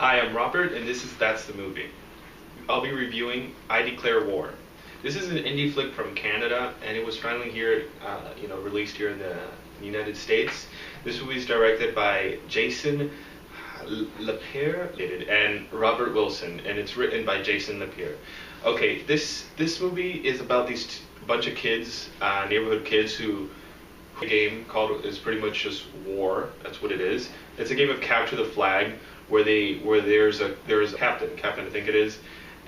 Hi, I'm Robert, and this is That's the Movie. I'll be reviewing I Declare War. This is an indie flick from Canada, and it was finally here, released here in the United States. This movie is directed by Jason Lapierre and Robert Wilson, and it's written by Jason Lapierre. Okay, this movie is about these bunch of kids, neighborhood kids who a game called is pretty much just war. That's what it is. It's a game of capture the flag where there's a captain I think it is,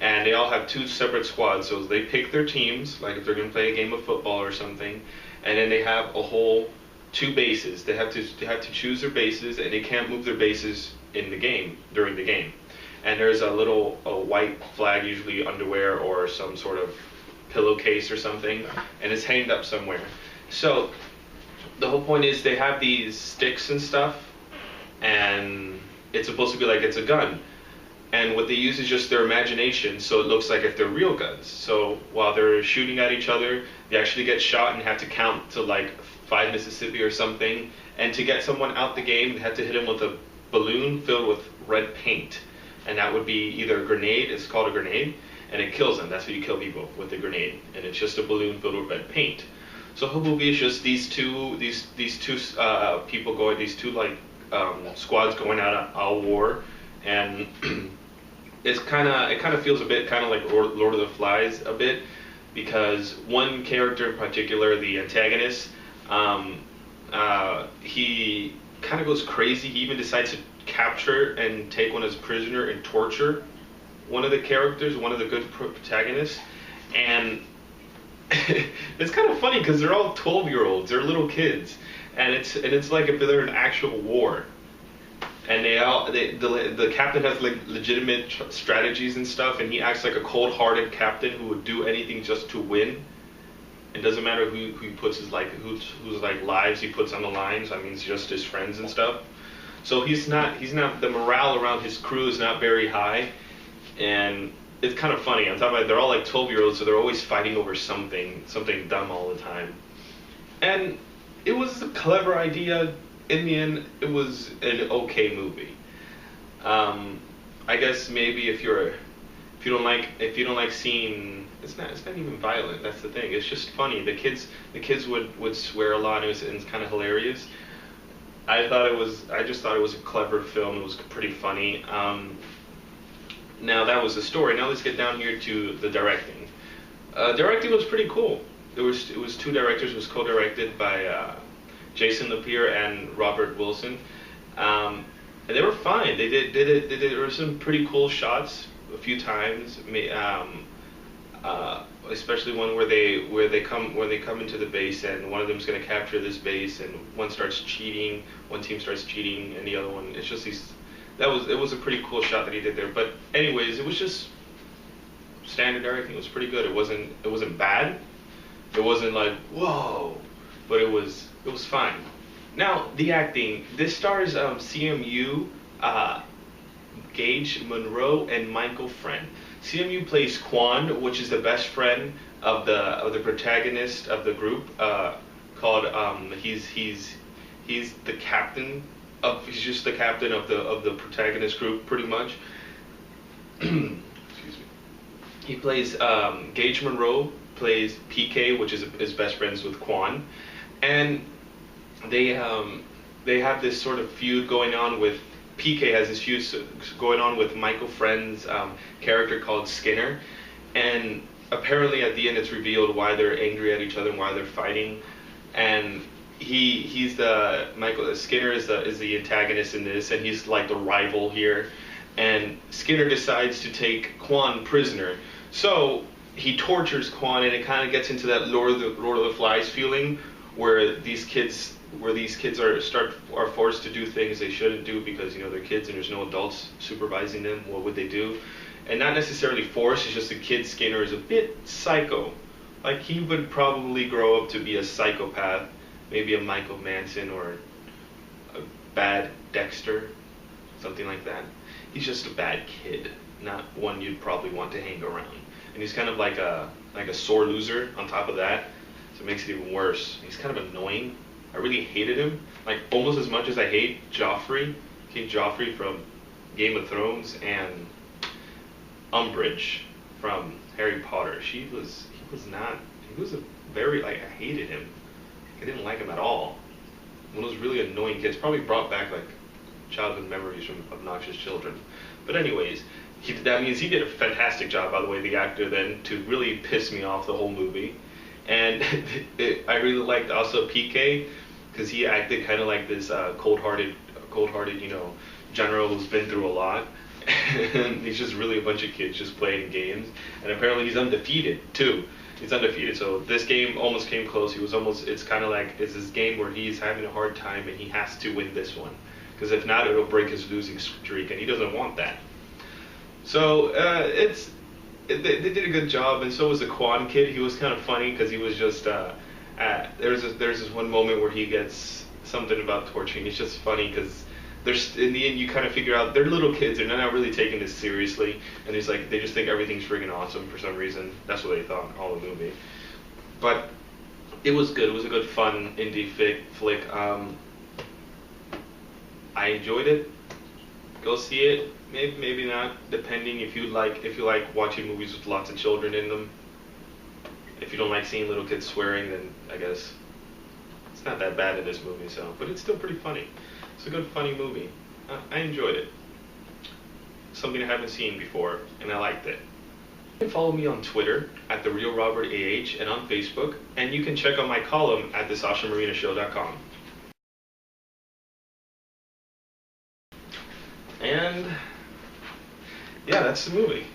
and they all have two separate squads. So they pick their teams, like if they're gonna play a game of football or something, and then they have a whole two bases. They have to choose their bases, and they can't move their bases in the game during the game. And there's a white flag, usually underwear or some sort of pillowcase or something, and it's hanged up somewhere. So the whole point is they have these sticks and stuff, and it's supposed to be like it's a gun. And what they use is just their imagination, so it looks like if they're real guns. So while they're shooting at each other, they actually get shot and have to count to like 5 Mississippi or something. And to get someone out the game, they have to hit them with a balloon filled with red paint. And that would be either a grenade, it's called a grenade, and it kills them. That's how you kill people, with a grenade. And it's just a balloon filled with red paint. So the whole movie is just these two people going, these two squads going out on war, and it kind of feels a bit kind of like Lord of the Flies a bit, because one character in particular, the antagonist, he kind of goes crazy. He even decides to capture and take one as a prisoner and torture one of the characters, one of the good protagonists, and it's kind of funny because they're all 12-year-olds, they're little kids, and it's like if they're in actual war, and the captain has like legitimate strategies and stuff, and he acts like a cold-hearted captain who would do anything just to win. It doesn't matter who he puts his whose lives he puts on the lines. I mean, it's just his friends and stuff. So he's not the morale around his crew is not very high, and it's kind of funny. On top of it, they're all like 12-year-olds, so they're always fighting over something dumb all the time. And it was a clever idea. In the end, it was an okay movie. I guess maybe if you don't like seeing, it's not even violent. That's the thing. It's just funny. The kids would swear a lot. It's kind of hilarious. I just thought it was a clever film. It was pretty funny. Now that was the story. Now let's get down here to the directing. Directing was pretty cool. It was two directors. It was co-directed by Jason Lapierre and Robert Wilson, and they were fine. There were some pretty cool shots a few times. Especially one where they come into the base, and one of them's going to capture this base, and one team starts cheating, and the other one. It's just these. It was a pretty cool shot that he did there. But anyways, it was just standard directing. It was pretty good. It wasn't bad. It wasn't like whoa, but it was fine. Now the acting. This stars CMU, Gage Monroe, and Michael Friend. CMU plays Quan, which is the best friend of the protagonist of the group. He's the captain. He's just the captain of the protagonist group, pretty much. Excuse me. He plays Gage Monroe plays PK, which is best friends with Quan, and they have this sort of feud going on with. PK has this feud going on with Michael Friend's character called Skinner, and apparently at the end it's revealed why they're angry at each other and why they're fighting, and. Skinner is the antagonist in this, and he's like the rival here. And Skinner decides to take Quan prisoner, so he tortures Quan, and it kind of gets into that Lord of the Flies feeling, where these kids are forced to do things they shouldn't do because they're kids and there's no adults supervising them. What would they do? And not necessarily forced. It's just the kid Skinner is a bit psycho. Like he would probably grow up to be a psychopath. Maybe a Michael Manson or a bad Dexter, something like that. He's just a bad kid, not one you'd probably want to hang around. And he's kind of like a sore loser on top of that, so it makes it even worse. He's kind of annoying. I really hated him, like almost as much as I hate Joffrey, King Joffrey from Game of Thrones, and Umbridge from Harry Potter. He was a very, like, I hated him. I didn't like him at all. One of those really annoying kids. Probably brought back, like, childhood memories from obnoxious children. But anyways, that means he did a fantastic job, by the way, the actor then, to really piss me off the whole movie. And I really liked also PK, because he acted kind of like this cold-hearted, general who's been through a lot. And he's just really a bunch of kids just playing games. And apparently he's undefeated, too. He's undefeated, so this game almost came close. It's kind of like, it's this game where he's having a hard time and he has to win this one. Because if not, it'll break his losing streak, and he doesn't want that. So, they did a good job, and so was the Quan kid. He was kind of funny, because he was just, there's this one moment where he gets something about torturing. It's just funny, because in the end, you kind of figure out they're little kids, and they're not really taking this seriously, and it's like they just think everything's friggin' awesome for some reason. That's what they thought all the movie. But it was good. It was a good, fun indie flick. I enjoyed it. Go see it. Maybe not, depending if you like watching movies with lots of children in them. If you don't like seeing little kids swearing, then I guess it's not that bad in this movie. But it's still pretty funny. It's a good, funny movie. I enjoyed it. Something I haven't seen before, and I liked it. You can follow me on Twitter at TheRealRobertAH and on Facebook, and you can check out my column at thesashamarinashow.com. And yeah, that's the movie.